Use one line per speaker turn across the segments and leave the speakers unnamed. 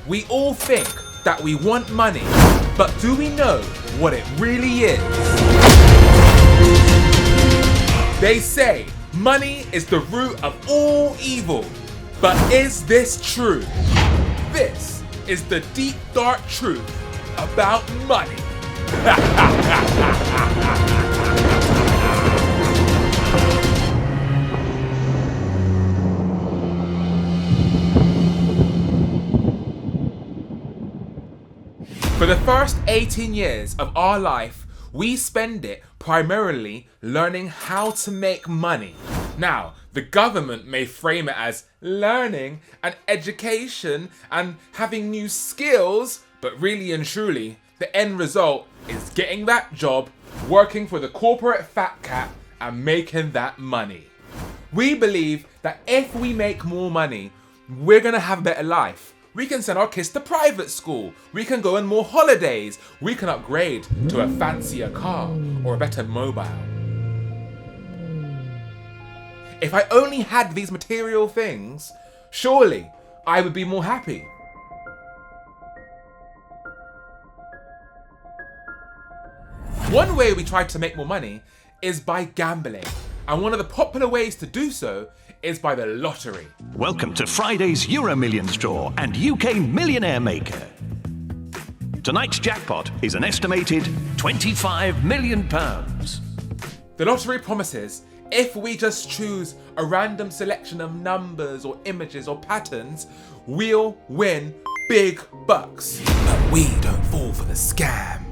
We all think that we want money, but do we know what it really is? They say money is the root of all evil, but is this true? This is the deep dark truth about money. For the first 18 years of our life, we spend it primarily learning how to make money. Now, the government may frame it as learning and education and having new skills, but really and truly, the end result is getting that job, working for the corporate fat cat, and making that money. We believe that if we make more money, we're gonna have a better life. We can send our kids to private school. We can go on more holidays. We can upgrade to a fancier car or a better mobile. If I only had these material things, surely I would be more happy. One way we try to make more money is by gambling. And one of the popular ways to do so is by the lottery.
Welcome to Friday's Euro Millions draw and UK Millionaire Maker. Tonight's jackpot is an estimated £25 million.
The lottery promises if we just choose a random selection of numbers or images or patterns, we'll win big bucks. But we don't fall for the scam.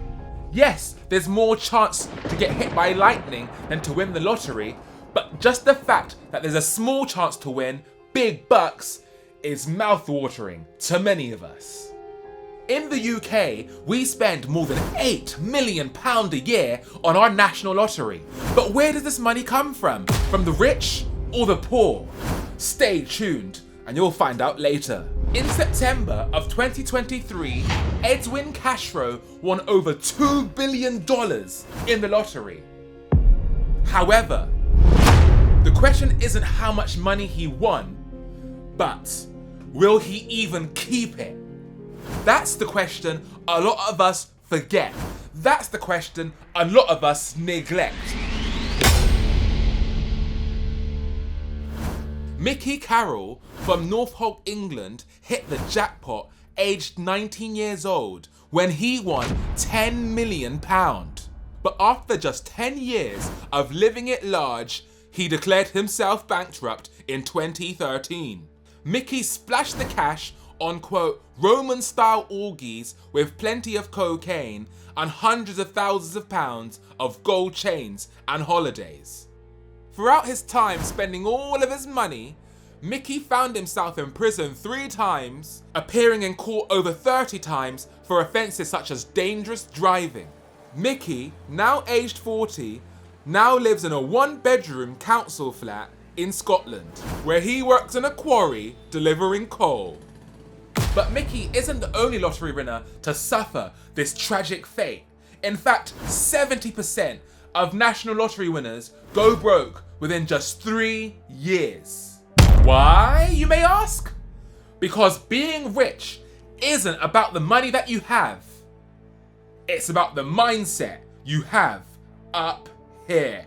Yes, there's more chance to get hit by lightning than to win the lottery, but just the fact that there's a small chance to win big bucks is mouth-watering to many of us. In the UK, we spend more than £8 million a year on our national lottery. But where does this money come from? From the rich or the poor? Stay tuned and you'll find out later. In September of 2023, Edwin Cashrow won over $2 billion in the lottery. However, the question isn't how much money he won, but will he even keep it? That's the question a lot of us forget. That's the question a lot of us neglect. Mickey Carroll from Norfolk, England hit the jackpot aged 19 years old when he won £10 million. But after just 10 years of living it large, he declared himself bankrupt in 2013. Mickey splashed the cash on, quote, Roman-style orgies with plenty of cocaine and hundreds of thousands of pounds of gold chains and holidays. Throughout his time spending all of his money, Mickey found himself in prison 3 times, appearing in court over 30 times for offences such as dangerous driving. Mickey, now aged 40, now lives in a 1-bedroom council flat in Scotland, where he works in a quarry delivering coal. But Mickey isn't the only lottery winner to suffer this tragic fate. In fact, 70% of national lottery winners go broke within just 3 years. Why, you may ask? Because being rich isn't about the money that you have. It's about the mindset you have up here.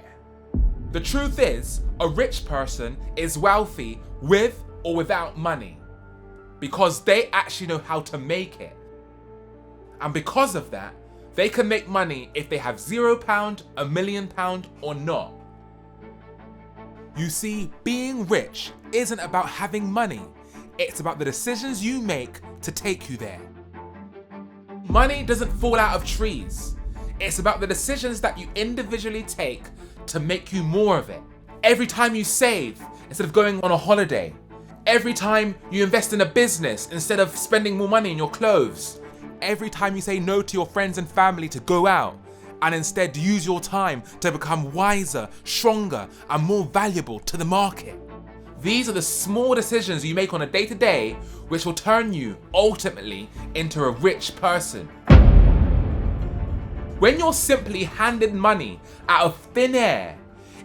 The truth is, a rich person is wealthy with or without money because they actually know how to make it. And because of that, they can make money if they have £0, £1 million or not. You see, being rich isn't about having money. It's about the decisions you make to take you there. Money doesn't fall out of trees. It's about the decisions that you individually take to make you more of it. Every time you save instead of going on a holiday. Every time you invest in a business instead of spending more money on your clothes. Every time you say no to your friends and family to go out and instead use your time to become wiser, stronger, and more valuable to the market. These are the small decisions you make on a day-to-day which will turn you ultimately into a rich person. When you're simply handed money out of thin air,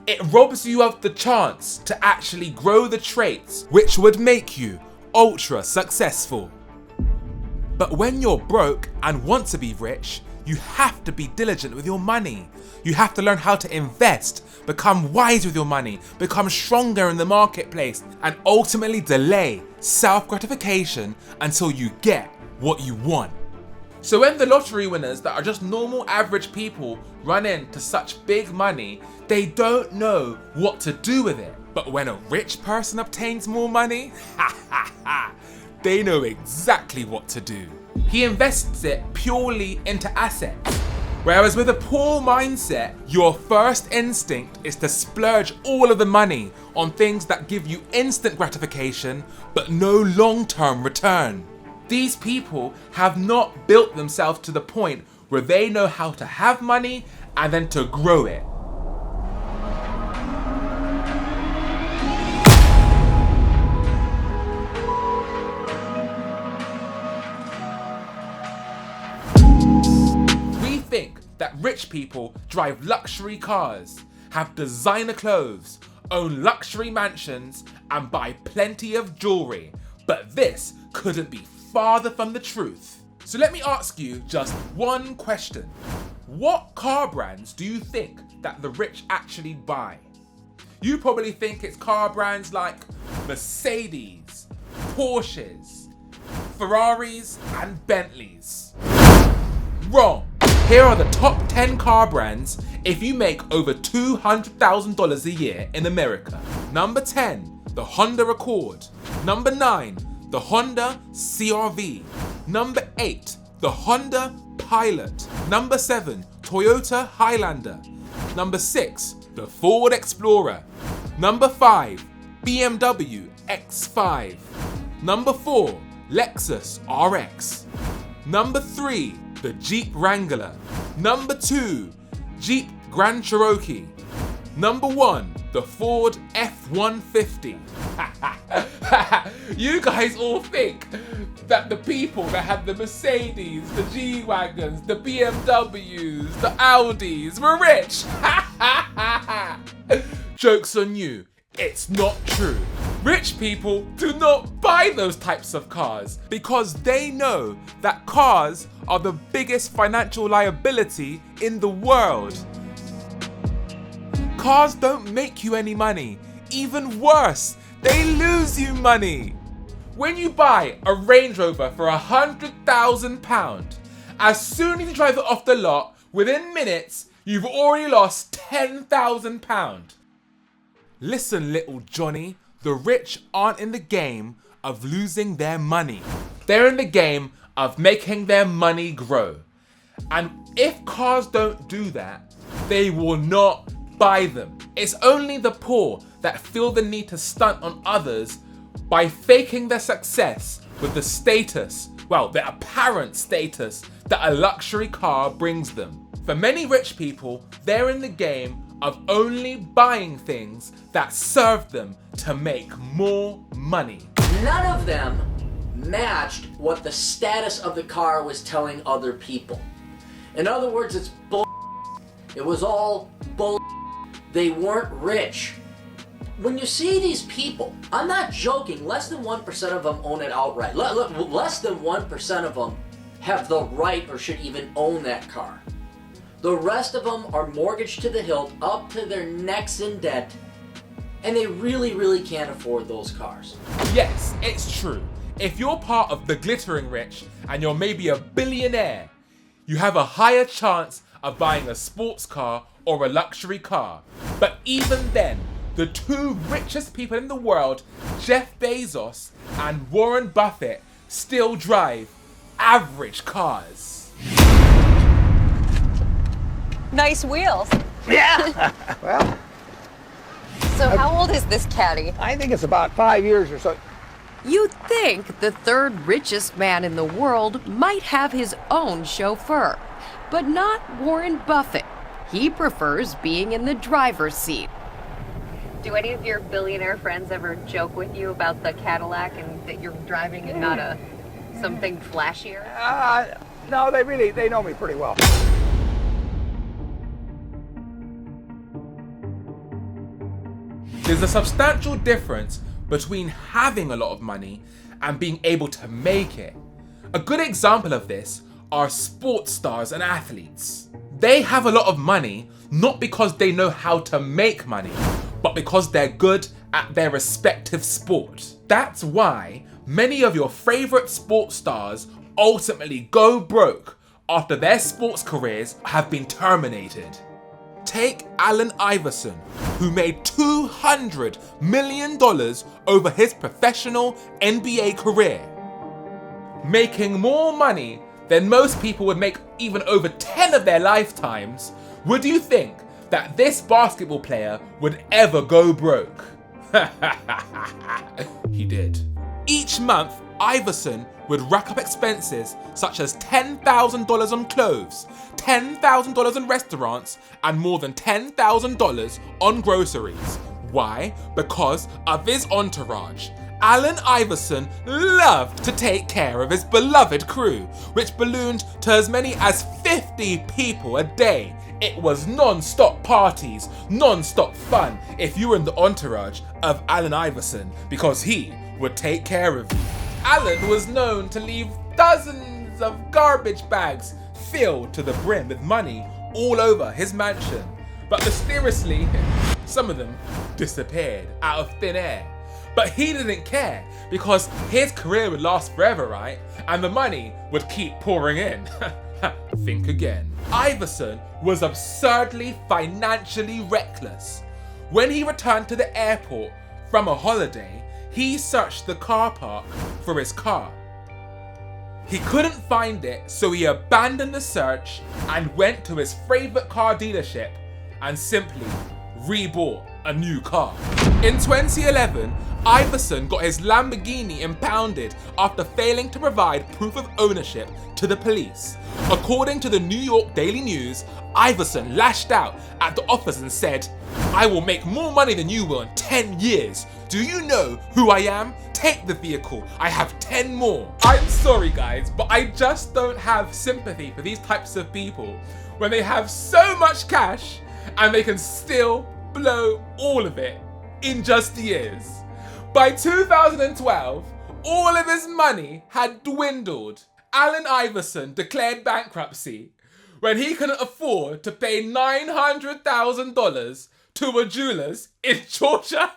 it robs you of the chance to actually grow the traits which would make you ultra successful. But when you're broke and want to be rich, you have to be diligent with your money. You have to learn how to invest, become wise with your money, become stronger in the marketplace, and ultimately delay self-gratification until you get what you want. So when the lottery winners that are just normal average people run into such big money, they don't know what to do with it. But when a rich person obtains more money, they know exactly what to do. He invests it purely into assets. Whereas with a poor mindset, your first instinct is to splurge all of the money on things that give you instant gratification but no long-term return. These people have not built themselves to the point where they know how to have money and then to grow it. We think that rich people drive luxury cars, have designer clothes, own luxury mansions, and buy plenty of jewelry. But this couldn't be farther from the truth. So let me ask you just one question. What car brands do you think that the rich actually buy? You probably think it's car brands like Mercedes, Porsches, Ferraris, and Bentleys. Wrong. Here are the top 10 car brands if you make over $200,000 a year in America. Number 10, the Honda Accord. Number 9, the Honda CR-V. Number 8, the Honda Pilot. Number 7, Toyota Highlander. Number 6, the Ford Explorer. Number 5, BMW X5. Number 4, Lexus RX. Number 3, the Jeep Wrangler. Number 2, Jeep Grand Cherokee. Number 1, the Ford F-150. You guys all think that the people that have the Mercedes, the G-Wagons, the BMWs, the Audis were rich. Joke's on you, it's not true. Rich people do not buy those types of cars because they know that cars are the biggest financial liability in the world. Cars don't make you any money. Even worse, they lose you money. When you buy a Range Rover for £100,000, as soon as you drive it off the lot, within minutes, you've already lost £10,000. Listen, little Johnny, the rich aren't in the game of losing their money. They're in the game of making their money grow. And if cars don't do that, they will not buy them. It's only the poor that feel the need to stunt on others by faking their success with the status, well, the apparent status that a luxury car brings them. For many rich people, they're in the game of only buying things that serve them to make more money.
None of them matched what the status of the car was telling other people. In other words, it's bull. It was all bull. They weren't rich. When you see these people, I'm not joking, less than 1% of them own it outright. Look, less than 1% of them have the right or should even own that car. The rest of them are mortgaged to the hilt, up to their necks in debt, and they really, really can't afford those cars.
Yes, it's true. If you're part of the glittering rich and you're maybe a billionaire, you have a higher chance of buying a sports car or a luxury car. But even then, the two richest people in the world, Jeff Bezos and Warren Buffett, still drive average cars.
Nice wheels.
Yeah. Well,
So how old is this caddy?
I think it's about 5 years or so.
You'd think the third richest man in the world might have his own chauffeur, but not Warren Buffett. He prefers being in the driver's seat.
Do any of your billionaire friends ever joke with you about the Cadillac and that you're driving and not something flashier?
No, they know me pretty well.
There's a substantial difference between having a lot of money and being able to make it. A good example of this are sports stars and athletes. They have a lot of money not because they know how to make money, but because they're good at their respective sport. That's why many of your favourite sports stars ultimately go broke after their sports careers have been terminated. Take Allen Iverson, who made $200 million over his professional NBA career. Making more money than most people would make even over 10 of their lifetimes, would you think that this basketball player would ever go broke? He did. Each month, Iverson would rack up expenses such as $10,000 on clothes, $10,000 in restaurants, and more than $10,000 on groceries. Why? Because of his entourage. Allen Iverson loved to take care of his beloved crew, which ballooned to as many as 50 people a day. It was non-stop parties, non-stop fun if you were in the entourage of Allen Iverson, because he would take care of you. Allen was known to leave dozens of garbage bags filled to the brim with money all over his mansion. But mysteriously, some of them disappeared out of thin air. But he didn't care because his career would last forever, right? And the money would keep pouring in. Think again. Iverson was absurdly financially reckless. When he returned to the airport from a holiday, he searched the car park for his car. He couldn't find it, so he abandoned the search and went to his favorite car dealership and simply rebought a new car. In 2011, Iverson got his Lamborghini impounded after failing to provide proof of ownership to the police. According to the New York Daily News, Iverson lashed out at the officer and said, "I will make more money than you will in 10 years. Do you know who I am? Take the vehicle. I have 10 more." I'm sorry guys, but I just don't have sympathy for these types of people when they have so much cash and they can still blow all of it in just years. By 2012, all of his money had dwindled. Allen Iverson declared bankruptcy when he couldn't afford to pay $900,000 to a jeweler's in Georgia.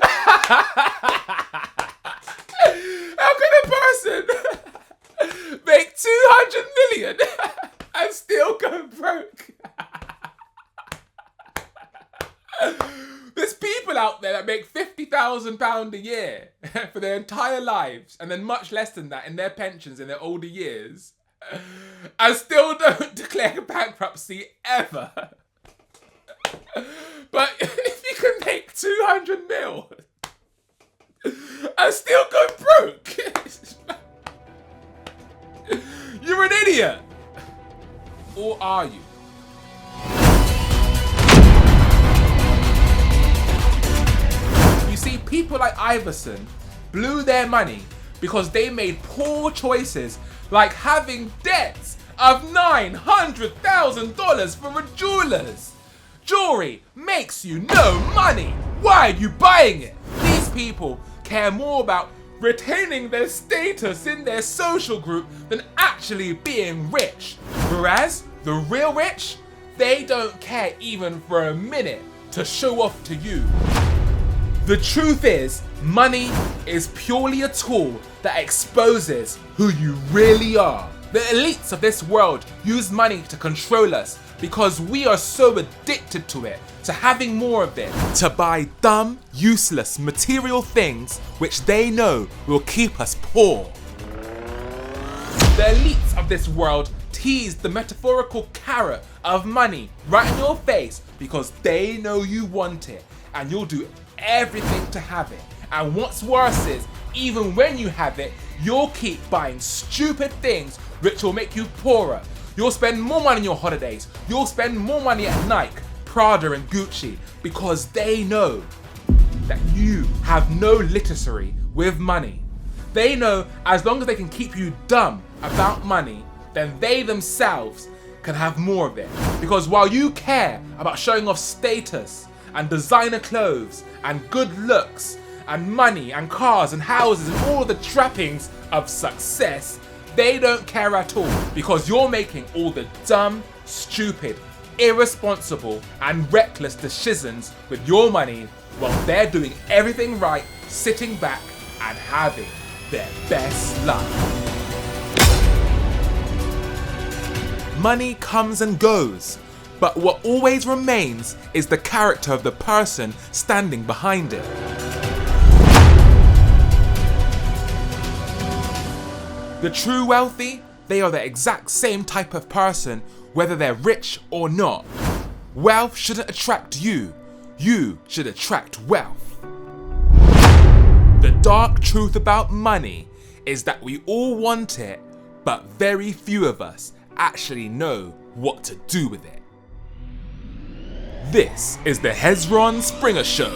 How can a person make 200 million and still go broke? There's people out there that make £50,000 a year for their entire lives and then much less than that in their pensions in their older years and still don't declare bankruptcy ever. But if you can make 200 mil and still go broke, you're an idiot. Or are you? You see, people like Iverson blew their money because they made poor choices, like having debts of $900,000 for a jeweler's. Jewelry makes you no money. Why are you buying it? These people care more about retaining their status in their social group than actually being rich. Whereas the real rich, they don't care even for a minute to show off to you. The truth is, money is purely a tool that exposes who you really are. The elites of this world use money to control us because we are so addicted to it, to having more of it, to buy dumb, useless, material things which they know will keep us poor. The elites of this world tease the metaphorical carrot of money right in your face because they know you want it and you'll do everything to have it. And what's worse is, even when you have it, you'll keep buying stupid things which will make you poorer. You'll spend more money on your holidays. You'll spend more money at Nike, Prada and Gucci because they know that you have no literacy with money. They know as long as they can keep you dumb about money, then they themselves can have more of it. Because while you care about showing off status and designer clothes and good looks and money and cars and houses and all the trappings of success, they don't care at all, because you're making all the dumb, stupid, irresponsible and reckless decisions with your money while they're doing everything right, sitting back and having their best life. Money comes and goes, but what always remains is the character of the person standing behind it. The true wealthy, they are the exact same type of person, whether they're rich or not. Wealth shouldn't attract you. You should attract wealth. The dark truth about money is that we all want it, but very few of us actually know what to do with it. This is the Hezron Springer Show.